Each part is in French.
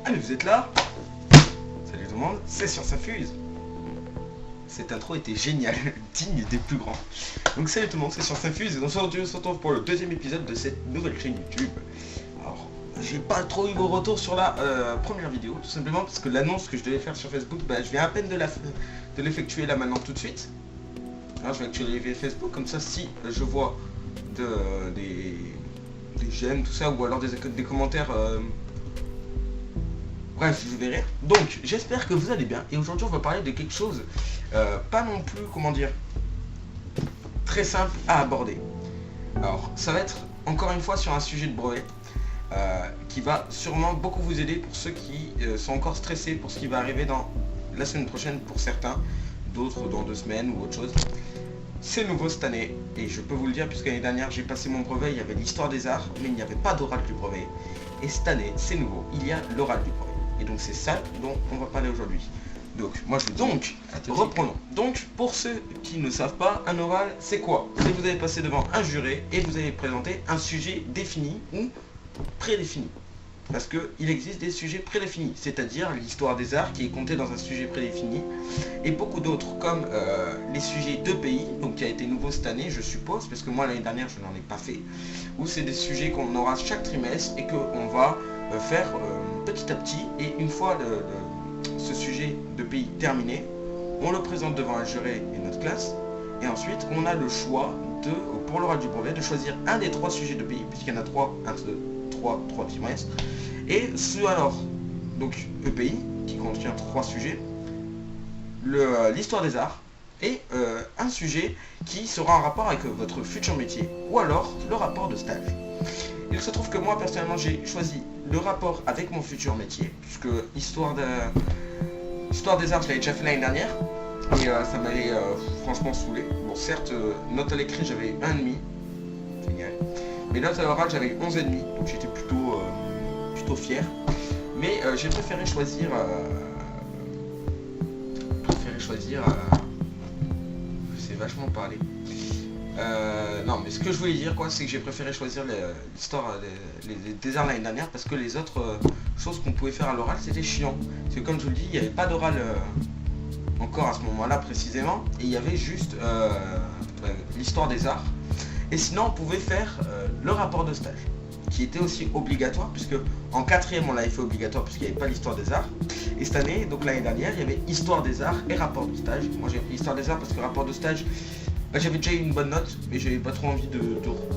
Allez, vous êtes là? Salut tout le monde, c'est Science Infuse. Cette intro était géniale, digne des plus grands. Donc salut tout le monde, c'est Science Infuse et aujourd'hui on se retrouve pour le deuxième épisode de cette nouvelle chaîne YouTube. Alors, j'ai pas trop eu vos retours sur la première vidéo, tout simplement parce que l'annonce que je devais faire sur Facebook, je viens à peine de l'effectuer là maintenant tout de suite. Alors je vais actualiser Facebook, comme ça si je vois des j'aime, tout ça, ou alors des commentaires... Bref, je verrai. Donc, j'espère que vous allez bien. Et aujourd'hui, on va parler de quelque chose, pas non plus, comment dire, très simple à aborder. Alors, ça va être, encore une fois, sur un sujet de brevet, qui va sûrement beaucoup vous aider pour ceux qui sont encore stressés pour ce qui va arriver dans la semaine prochaine pour certains, d'autres dans 2 semaines ou autre chose. C'est nouveau cette année, et je peux vous le dire, puisque l'année dernière j'ai passé mon brevet, il y avait l'histoire des arts, mais il n'y avait pas d'oral du brevet. Et cette année, c'est nouveau, il y a l'oral du brevet. Et donc c'est ça dont on va parler aujourd'hui. Donc, moi je vous dis, reprenons. Donc, pour ceux qui ne savent pas, un oral, c'est quoi? C'est que vous allez passer devant un juré et vous allez présenter un sujet défini ou prédéfini. Parce qu'il existe des sujets prédéfinis, c'est-à-dire l'histoire des arts qui est comptée dans un sujet prédéfini, et beaucoup d'autres comme les sujets de pays, donc qui a été nouveau cette année je suppose, parce que moi l'année dernière je n'en ai pas fait, où c'est des sujets qu'on aura chaque trimestre et qu'on va faire petit à petit, et une fois ce sujet de pays terminé, on le présente devant un jury et notre classe, et ensuite on a le choix pour l'oral du brevet de choisir un des 3 sujets de pays, puisqu'il y en a 3, 3 trimestres. Et alors, donc EPI, qui contient 3 sujets, l'histoire des arts, et un sujet qui sera en rapport avec votre futur métier, ou alors le rapport de stage. Il se trouve que moi, personnellement, j'ai choisi le rapport avec mon futur métier, puisque histoire des arts, je l'avais déjà fait l'année dernière, et ça m'allait franchement saoulé. Bon, certes, note à l'écrit, j'avais 1,5, génial. Mais note à l'oral, j'avais 11,5, donc j'étais plutôt fier. Mais j'ai préféré choisir... je sais vachement parler. Non, mais ce que je voulais dire, c'est que j'ai préféré choisir l'histoire des arts l'année dernière, parce que les autres choses qu'on pouvait faire à l'oral, c'était chiant. Parce que comme je vous le dis, il n'y avait pas d'oral encore à ce moment-là précisément, et il y avait juste l'histoire des arts. Et sinon, on pouvait faire le rapport de stage, qui était aussi obligatoire, puisque en 4e, on l'avait fait obligatoire, puisqu'il n'y avait pas l'histoire des arts. Et cette année, donc l'année dernière, il y avait histoire des arts et rapport de stage. Moi, j'ai pris histoire des arts parce que rapport de stage, j'avais déjà eu une bonne note, mais j'avais pas trop envie de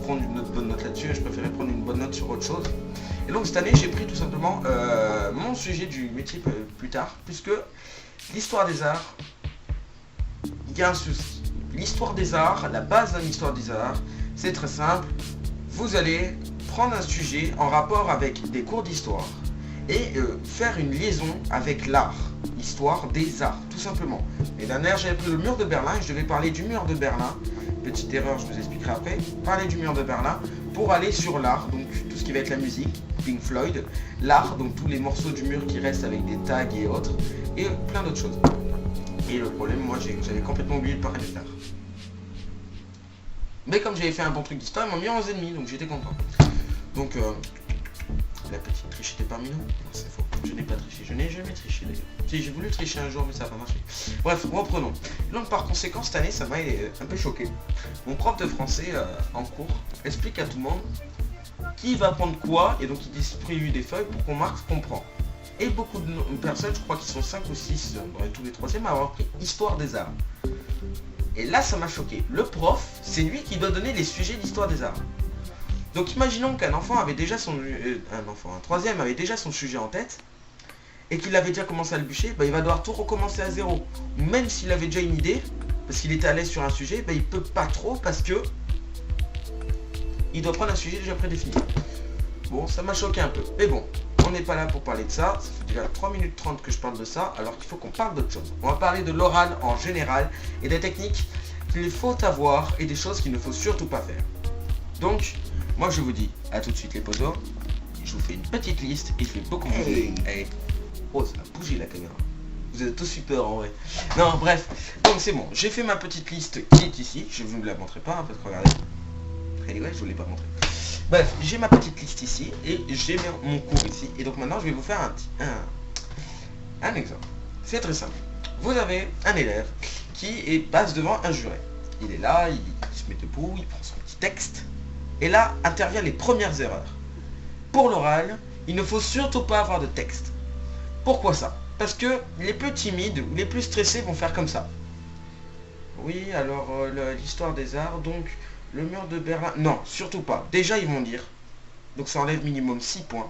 prendre une autre bonne note là-dessus. Je préférais prendre une bonne note sur autre chose. Et donc cette année, j'ai pris tout simplement mon sujet du métier plus tard, puisque l'histoire des arts, il y a un souci. L'histoire des arts, la base d'une histoire des arts, c'est très simple. Vous allez prendre un sujet en rapport avec des cours d'histoire et faire une liaison avec l'art, l'histoire des arts, tout simplement. L'année dernière, j'avais pris le mur de Berlin et je devais parler du mur de Berlin. Petite erreur, je vous expliquerai après. Parler du mur de Berlin pour aller sur l'art, donc tout ce qui va être la musique, Pink Floyd, l'art, donc tous les morceaux du mur qui restent avec des tags et autres, et plein d'autres choses. Et le problème, moi, j'avais complètement oublié de parler de l'art. Mais comme j'avais fait un bon truc d'histoire, ils m'ont mis 11,5, donc j'étais content. Donc, la petite triche était parmi nous. Non, c'est faux. Je n'ai pas triché. Je n'ai jamais triché d'ailleurs. Si, j'ai voulu tricher un jour, mais ça n'a pas marché. Bref, reprenons. Donc, par conséquent, cette année, ça m'a un peu choqué. Mon prof de français en cours explique à tout le monde qui va prendre quoi, et donc il distribue des feuilles pour qu'on marque ce qu'on prend. Et beaucoup de personnes, je crois qu'ils sont 5 ou 6 dans tous les 3e, à avoir pris histoire des arts. Et là, ça m'a choqué. Le prof, c'est lui qui doit donner les sujets d'histoire des arts. Donc imaginons qu'un enfant avait déjà un 3e avait déjà son sujet en tête, et qu'il avait déjà commencé à le bûcher, il va devoir tout recommencer à zéro. Même s'il avait déjà une idée, parce qu'il était à l'aise sur un sujet, il peut pas trop, parce que il doit prendre un sujet déjà prédéfini. Bon, ça m'a choqué un peu. Mais bon, on n'est pas là pour parler de ça. Ça fait déjà 3 minutes 30 que je parle de ça, alors qu'il faut qu'on parle d'autre chose. On va parler de l'oral en général, et des techniques qu'il faut avoir, et des choses qu'il ne faut surtout pas faire. Donc, moi je vous dis à tout de suite les potos. Je vous fais une petite liste et je vais beaucoup vous aider. Hey. Oh, ça a bougé la caméra. Vous êtes tous super en vrai. Non, bref. Donc c'est bon. J'ai fait ma petite liste qui est ici. Je ne vous la montrerai pas, parce que regardez. Anyway, je ne vous l'ai pas montré. Bref, j'ai ma petite liste ici et j'ai mon cours ici. Et donc maintenant, je vais vous faire un exemple. C'est très simple. Vous avez un élève qui passe devant un juré. Il est là, il se met debout, il prend son petit texte. Et là, interviennent les premières erreurs. Pour l'oral, il ne faut surtout pas avoir de texte. Pourquoi ça? Parce que les plus timides ou les plus stressés vont faire comme ça. Oui, alors l'histoire des arts, donc le mur de Berlin... Non, surtout pas. Déjà, ils vont dire. Donc ça enlève minimum 6 points.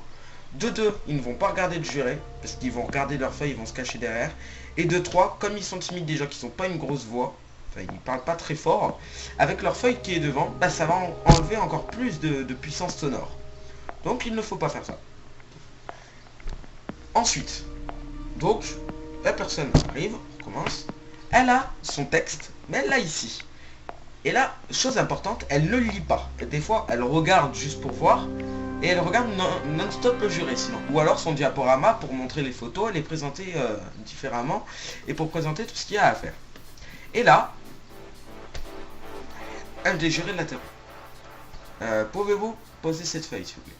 De 2, ils ne vont pas regarder le juré, parce qu'ils vont regarder leur feuille, ils vont se cacher derrière. Et de 3, comme ils sont timides déjà, qu'ils n'ont pas une grosse voix, enfin ils ne parlent pas très fort, avec leur feuille qui est devant, bah, ça va enlever encore plus de puissance sonore. Donc il ne faut pas faire ça. Ensuite, donc, la personne arrive, on commence, elle a son texte, mais elle l'a ici. Et là, chose importante, elle ne lit pas. Et des fois, elle regarde juste pour voir, et elle regarde non-stop le juré sinon. Ou alors son diaporama pour montrer les photos, elle est présentée différemment, et pour présenter tout ce qu'il y a à faire. Et là, un des jurés l'interrompt. Pouvez-vous poser cette feuille, s'il vous plaît?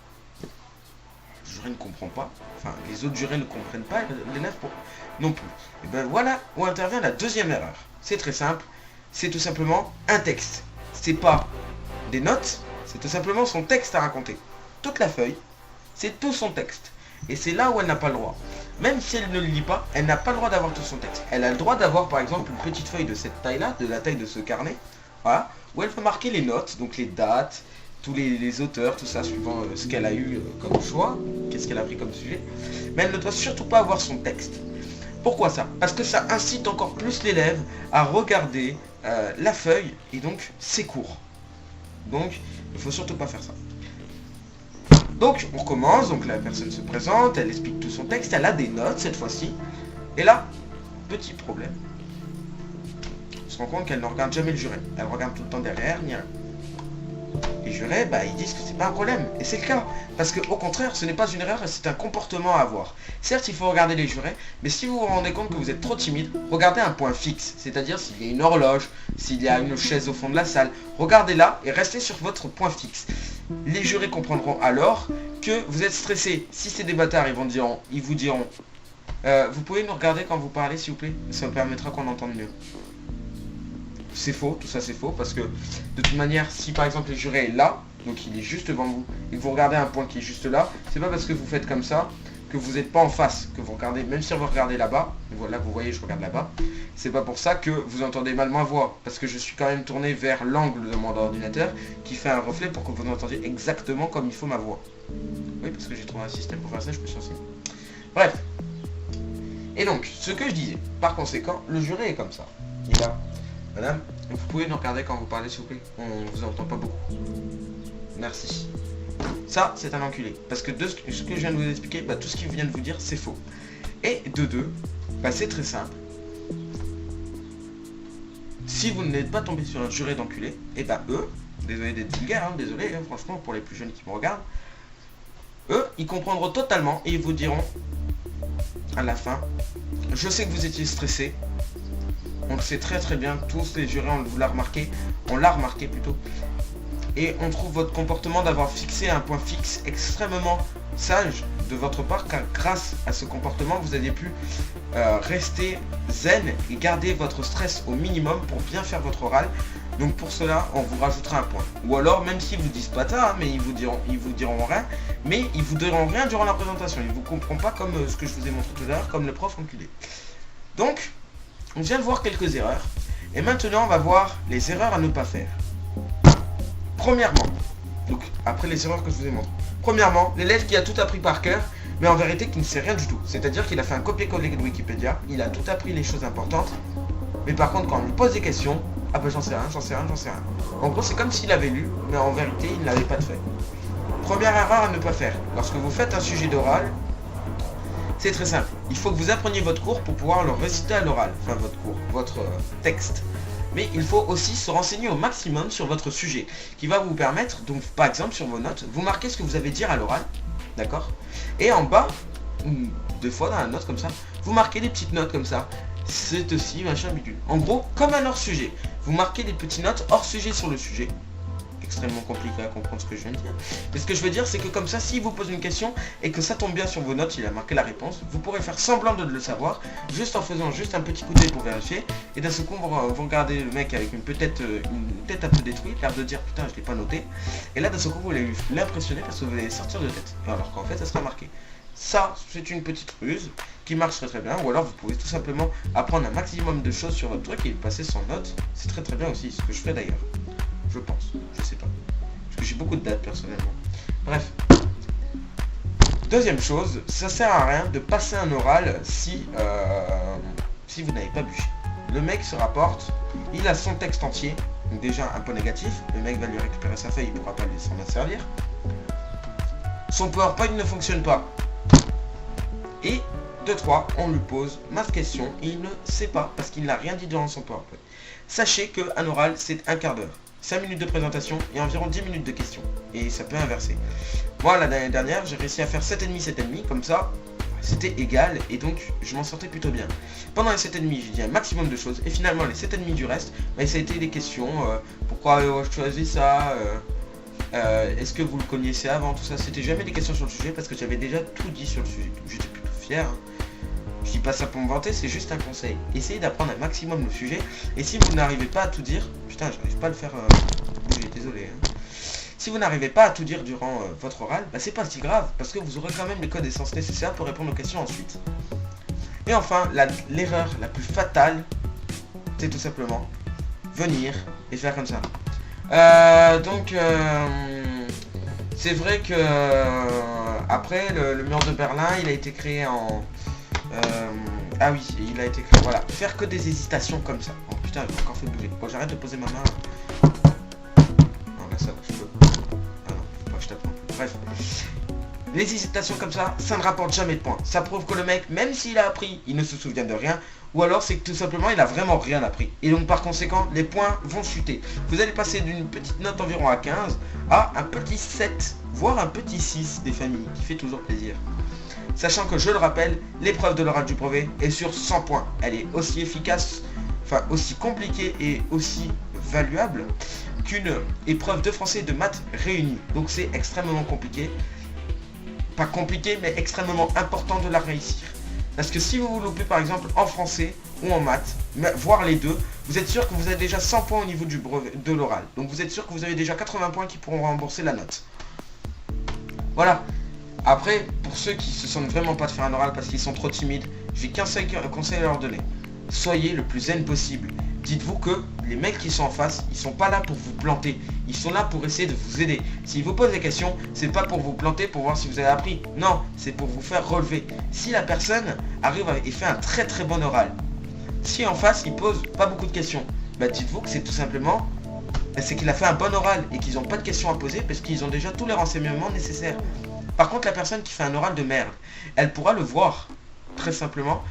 Le juré ne comprend pas, enfin les autres jurés ne comprennent pas, l'élève non plus. Et ben voilà où intervient la deuxième erreur. C'est très simple, c'est tout simplement un texte. C'est pas des notes, c'est tout simplement son texte à raconter. Toute la feuille, c'est tout son texte. Et c'est là où elle n'a pas le droit. Même si elle ne le lit pas, elle n'a pas le droit d'avoir tout son texte. Elle a le droit d'avoir par exemple une petite feuille de cette taille-là, de la taille de ce carnet, voilà, où elle peut marquer les notes, donc les dates, tous les auteurs, tout ça, suivant ce qu'elle a eu comme choix, qu'est-ce qu'elle a pris comme sujet. Mais elle ne doit surtout pas avoir son texte. Pourquoi ça? Parce que ça incite encore plus l'élève à regarder la feuille et donc ses cours. Donc, il ne faut surtout pas faire ça. Donc, on recommence, donc la personne se présente, elle explique tout son texte, elle a des notes cette fois-ci. Et là, petit problème. On se rend compte qu'elle ne regarde jamais le juré. Elle regarde tout le temps derrière, ni rien. Les jurés, bah, ils disent que c'est pas un problème. Et c'est le cas. Parce que au contraire, ce n'est pas une erreur, c'est un comportement à avoir. Certes, il faut regarder les jurés, mais si vous vous rendez compte que vous êtes trop timide, regardez un point fixe. C'est-à-dire s'il y a une horloge, s'il y a une chaise au fond de la salle. Regardez là et restez sur votre point fixe. Les jurés comprendront alors que vous êtes stressé. Si c'est des bâtards, ils vous diront vous pouvez nous regarder quand vous parlez, s'il vous plaît? Ça me permettra qu'on entende mieux. C'est faux, tout ça c'est faux, parce que de toute manière, si par exemple le juré est là, donc il est juste devant vous, et que vous regardez un point qui est juste là, c'est pas parce que vous faites comme ça que vous n'êtes pas en face, que vous regardez, même si vous regardez là-bas, voilà, vous voyez, je regarde là-bas, c'est pas pour ça que vous entendez mal ma voix, parce que je suis quand même tourné vers l'angle de mon ordinateur, qui fait un reflet pour que vous entendiez exactement comme il faut ma voix. Oui, parce que j'ai trouvé un système pour faire ça, je me suis renseigné. Bref. Et donc, ce que je disais, par conséquent, le juré est comme ça. Il est là. Madame, vous pouvez nous regarder quand vous parlez, s'il vous plaît? On vous entend pas beaucoup. Merci. Ça, c'est un enculé. Parce que de ce que je viens de vous expliquer, bah, tout ce qu'il vient de vous dire, c'est faux. Et de deux, bah, c'est très simple. Si vous n'êtes pas tombé sur un juré d'enculé, et bah eux, désolé d'être vulgaire, hein, désolé, hein, franchement, pour les plus jeunes qui me regardent, eux, ils comprendront totalement et ils vous diront, à la fin, je sais que vous étiez stressé. On le sait très très bien, tous les jurés, on l'a remarqué plutôt. Et on trouve votre comportement d'avoir fixé un point fixe extrêmement sage de votre part, car grâce à ce comportement, vous aviez pu rester zen et garder votre stress au minimum pour bien faire votre oral. Donc pour cela, on vous rajoutera un point. Ou alors, même s'ils vous disent pas ça, hein, mais ils vous diront rien, mais ils vous diront rien durant la présentation. Ils vous comprendront pas comme ce que je vous ai montré tout à l'heure, comme le prof enculé. Donc, on vient de voir quelques erreurs. Et maintenant, on va voir les erreurs à ne pas faire. Premièrement, donc après les erreurs que je vous ai montrées. Premièrement, l'élève qui a tout appris par cœur, mais en vérité qui ne sait rien du tout. C'est-à-dire qu'il a fait un copier-coller de Wikipédia, il a tout appris les choses importantes, mais par contre quand on lui pose des questions, ah ben j'en sais rien, j'en sais rien, j'en sais rien. En gros, c'est comme s'il avait lu, mais en vérité, il n'avait pas de fait. Première erreur à ne pas faire. Lorsque vous faites un sujet d'oral, c'est très simple. Il faut que vous appreniez votre cours pour pouvoir le réciter à l'oral. Enfin, votre cours, votre texte. Mais il faut aussi se renseigner au maximum sur votre sujet, qui va vous permettre, donc par exemple sur vos notes, vous marquez ce que vous avez dit à l'oral, d'accord? Et en bas, des fois dans la note comme ça, vous marquez des petites notes comme ça. C'est aussi machin bidule. En gros, comme un hors-sujet. Vous marquez des petites notes hors-sujet sur le sujet. extrêmement compliqué à comprendre ce que je viens de dire. Mais ce que je veux dire, c'est que comme ça, s'il vous pose une question et que ça tombe bien sur vos notes, il a marqué la réponse, vous pourrez faire semblant de le savoir, juste en faisant juste un petit coup d'œil pour vérifier. Et d'un seul coup, vous regardez le mec avec une tête un peu détruite, l'air de dire putain, je l'ai pas noté. Et là, d'un seul coup, vous allez l'impressionner parce que vous allez sortir de tête. Alors qu'en fait, ça sera marqué. Ça, c'est une petite ruse qui marche très bien. Ou alors, vous pouvez tout simplement apprendre un maximum de choses sur votre truc et le passer sans note. C'est très bien aussi, ce que je fais d'ailleurs. Je pense, je sais pas. Parce que j'ai beaucoup de dates personnellement. Bref. Deuxième chose, ça sert à rien de passer un oral si vous n'avez pas bûché. Le mec se rapporte, il a son texte entier, donc déjà un peu négatif. Le mec va lui récupérer sa feuille, il ne pourra pas s'en servir. Son PowerPoint ne fonctionne pas. Et de 3, on lui pose masse questions et il ne sait pas parce qu'il n'a rien dit durant son PowerPoint. Sachez qu'un oral, c'est un quart d'heure. 5 minutes de présentation et environ 10 minutes de questions. Et ça peut inverser. Moi, l'année dernière, j'ai réussi à faire 7,5, comme ça, c'était égal. Et donc, je m'en sortais plutôt bien. Pendant les 7,5, j'ai dit un maximum de choses. Et finalement, les 7,5 du reste, ça a été des questions. Pourquoi je choisis ça est-ce que vous le connaissez avant, tout ça. C'était jamais des questions sur le sujet parce que j'avais déjà tout dit sur le sujet. Donc, j'étais plutôt fier. Je dis pas ça pour me vanter, c'est juste un conseil. Essayez d'apprendre un maximum le sujet. Et si vous n'arrivez pas à tout dire, putain, j'arrive pas à le faire bouger, désolé. Si vous n'arrivez pas à tout dire durant votre oral, c'est pas si grave, parce que vous aurez quand même les connaissances nécessaires pour répondre aux questions ensuite. Et enfin, l'erreur la plus fatale, c'est tout simplement venir et faire comme ça. C'est vrai que après le mur de Berlin, il a été créé en... ah oui, il a été créé, voilà. Faire que des hésitations comme ça. Oh putain, j'ai encore fait bouger. Bon, j'arrête de poser ma main. Non, là ça va, je peux. Ah non, faut pas que je tape non plus. Bref. Les hésitations comme ça ne rapporte jamais de points. Ça prouve que le mec, même s'il a appris, il ne se souvient de rien. Ou alors c'est que tout simplement il a vraiment rien appris. Et donc par conséquent, les points vont chuter. Vous allez passer d'une petite note environ à 15 à un petit 7, voire un petit 6 des familles, qui fait toujours plaisir. Sachant que, je le rappelle, l'épreuve de l'oral du brevet est sur 100 points. Elle est aussi efficace, enfin aussi compliquée et aussi valuable qu'une épreuve de français et de maths réunies. Donc c'est extrêmement compliqué. Pas compliqué, mais extrêmement important de la réussir. Parce que si vous vous loupez par exemple en français ou en maths, voire les deux, vous êtes sûr que vous avez déjà 100 points au niveau du brevet, de l'oral. Donc vous êtes sûr que vous avez déjà 80 points qui pourront rembourser la note. Voilà. Après, pour ceux qui se sentent vraiment pas de faire un oral parce qu'ils sont trop timides, j'ai qu'un seul conseil à leur donner. Soyez le plus zen possible. Dites-vous que les mecs qui sont en face, ils sont pas là pour vous planter. Ils sont là pour essayer de vous aider. S'ils vous posent des questions, c'est pas pour vous planter, pour voir si vous avez appris. Non, c'est pour vous faire relever. Si la personne arrive et fait un très bon oral, si en face, il pose pas beaucoup de questions, dites-vous que c'est tout simplement, c'est qu'il a fait un bon oral et qu'ils n'ont pas de questions à poser parce qu'ils ont déjà tous les renseignements nécessaires. Par contre, la personne qui fait un oral de merde, elle pourra le voir, très simplement,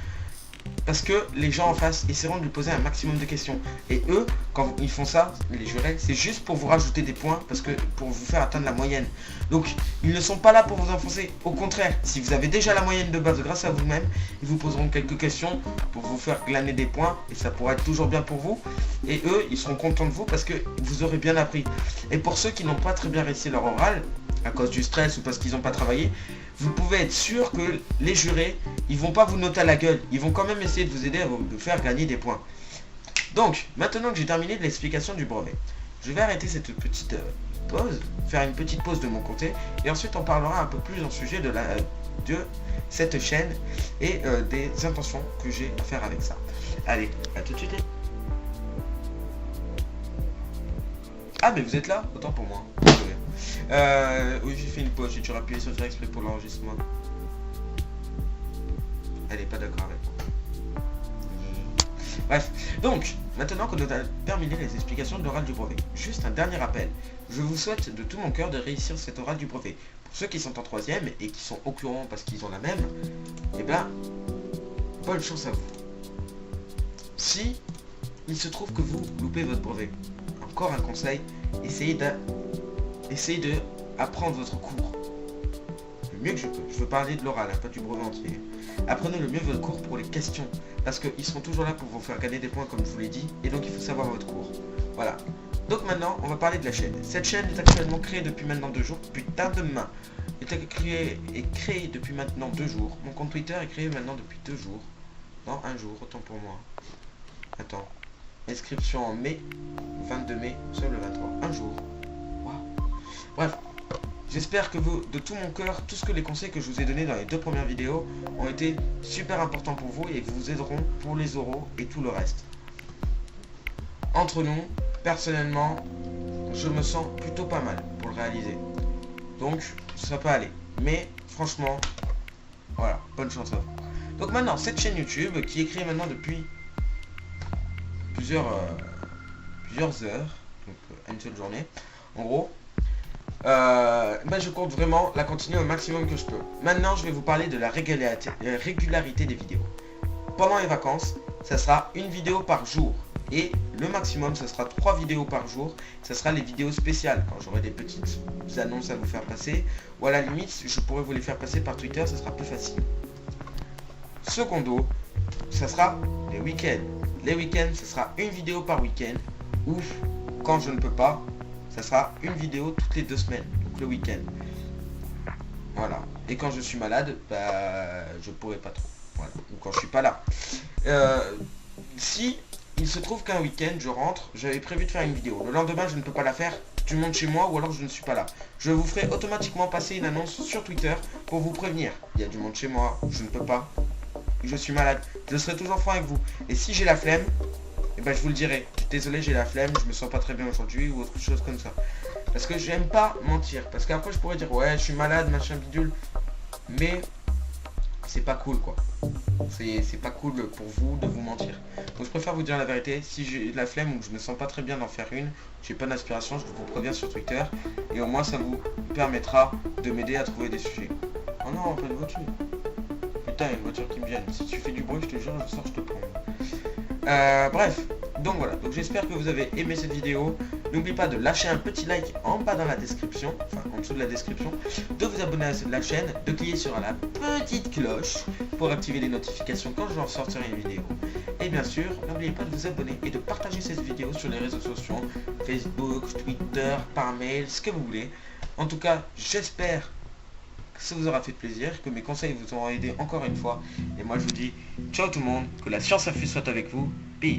parce que les gens en face essaieront de lui poser un maximum de questions. Et eux, quand ils font ça, les jurés, c'est juste pour vous rajouter des points, parce que pour vous faire atteindre la moyenne. Donc, ils ne sont pas là pour vous enfoncer. Au contraire, si vous avez déjà la moyenne de base grâce à vous-même, ils vous poseront quelques questions pour vous faire glaner des points, et ça pourra être toujours bien pour vous. Et eux, ils seront contents de vous parce que vous aurez bien appris. Et pour ceux qui n'ont pas très bien réussi leur oral, à cause du stress ou parce qu'ils n'ont pas travaillé, vous pouvez être sûr que les jurés, ils vont pas vous noter à la gueule. Ils vont quand même essayer de vous aider à vous faire gagner des points. Donc, maintenant que j'ai terminé de l'explication du brevet, je vais arrêter cette petite pause, faire une petite pause de mon côté, et ensuite on parlera un peu plus en sujet de cette chaîne et des intentions que j'ai à faire avec ça. Allez, à tout de suite. Ah mais vous êtes là? Autant pour moi. Oui, j'ai fait une pause, j'ai dû appuyer sur faire exprès pour l'enregistrement. Elle est pas d'accord avec moi. Bref, donc, maintenant qu'on a terminé les explications de l'oral du brevet, juste un dernier rappel. Je vous souhaite de tout mon cœur de réussir cet oral du brevet. Pour ceux qui sont en 3ème et qui sont au courant parce qu'ils ont la même, bonne chance à vous. Si il se trouve que vous loupez votre brevet, encore un conseil, essayez de apprendre votre cours le mieux que je peux. Je veux parler de l'oral, pas du brevet entier. Apprenez le mieux votre cours pour les questions, parce qu'ils seront toujours là pour vous faire gagner des points comme je vous l'ai dit, et donc il faut savoir votre cours. Voilà. Donc maintenant, on va parler de la chaîne. Cette chaîne est actuellement créée depuis maintenant 2 jours. Putain de main. Est créée depuis maintenant 2 jours. Mon compte Twitter est créé maintenant depuis 2 jours. Non, 1 jour, autant pour moi. Attends. Inscription en mai. 22 mai, sur le 23. 1 jour. Waouh. Bref. J'espère que vous, de tout mon cœur, tout ce que les conseils que je vous ai donnés dans les 2 premières vidéos ont été super importants pour vous et vous aideront pour les oraux et tout le reste. Entre nous, personnellement, je me sens plutôt pas mal pour le réaliser. Donc, ça peut aller. Mais, franchement, voilà, bonne chance à vous. Donc maintenant, cette chaîne YouTube, qui est créée maintenant depuis plusieurs heures, donc une seule journée, en gros, je compte vraiment la continuer au maximum que je peux. Maintenant, je vais vous parler de la régularité des vidéos. Pendant les vacances, ça sera une vidéo par jour. Et le maximum, ce sera 3 vidéos par jour. Ce sera les vidéos spéciales, quand j'aurai des petites annonces à vous faire passer. Ou à la limite, je pourrais vous les faire passer par Twitter, ce sera plus facile. Secondo, ça sera les week-ends. Les week-ends, ce sera une vidéo par week-end. Ou, quand je ne peux pas, ça sera une vidéo toutes les 2 semaines, donc le week-end. Voilà. Et quand je suis malade, je pourrais pas trop. Voilà. Ou quand je suis pas là. Si il se trouve qu'un week-end, je rentre, j'avais prévu de faire une vidéo. Le lendemain, je ne peux pas la faire, du monde chez moi ou alors je ne suis pas là. Je vous ferai automatiquement passer une annonce sur Twitter pour vous prévenir. Il y a du monde chez moi, je ne peux pas, je suis malade. Je serai toujours franc avec vous. Et si j'ai la flemme, je vous le dirai. Désolé, j'ai la flemme, je me sens pas très bien aujourd'hui ou autre chose comme ça. Parce que j'aime pas mentir. Parce qu'après, je pourrais dire, ouais, je suis malade, machin bidule. Mais c'est pas cool, quoi. C'est pas cool pour vous de vous mentir. Donc je préfère vous dire la vérité. Si j'ai la flemme ou que je me sens pas très bien d'en faire une, j'ai pas d'inspiration, je vous préviens sur Twitter. Et au moins ça vous permettra de m'aider à trouver des sujets. Oh non, pas de voiture. Putain, il y a une voiture qui me gêne. Si tu fais du bruit, je te jure, je sors, je te prends. Bref, donc voilà. Donc j'espère que vous avez aimé cette vidéo. N'oubliez pas de lâcher un petit like en bas dans la description, enfin en dessous de la description, de vous abonner à la chaîne, de cliquer sur la petite cloche pour activer les notifications quand je sortirai une vidéo. Et bien sûr, n'oubliez pas de vous abonner et de partager cette vidéo sur les réseaux sociaux, Facebook, Twitter, par mail, ce que vous voulez. En tout cas, j'espère que ça vous aura fait plaisir, que mes conseils vous auront aidé encore une fois. Et moi je vous dis ciao tout le monde, que la science infuse soit avec vous. Peace.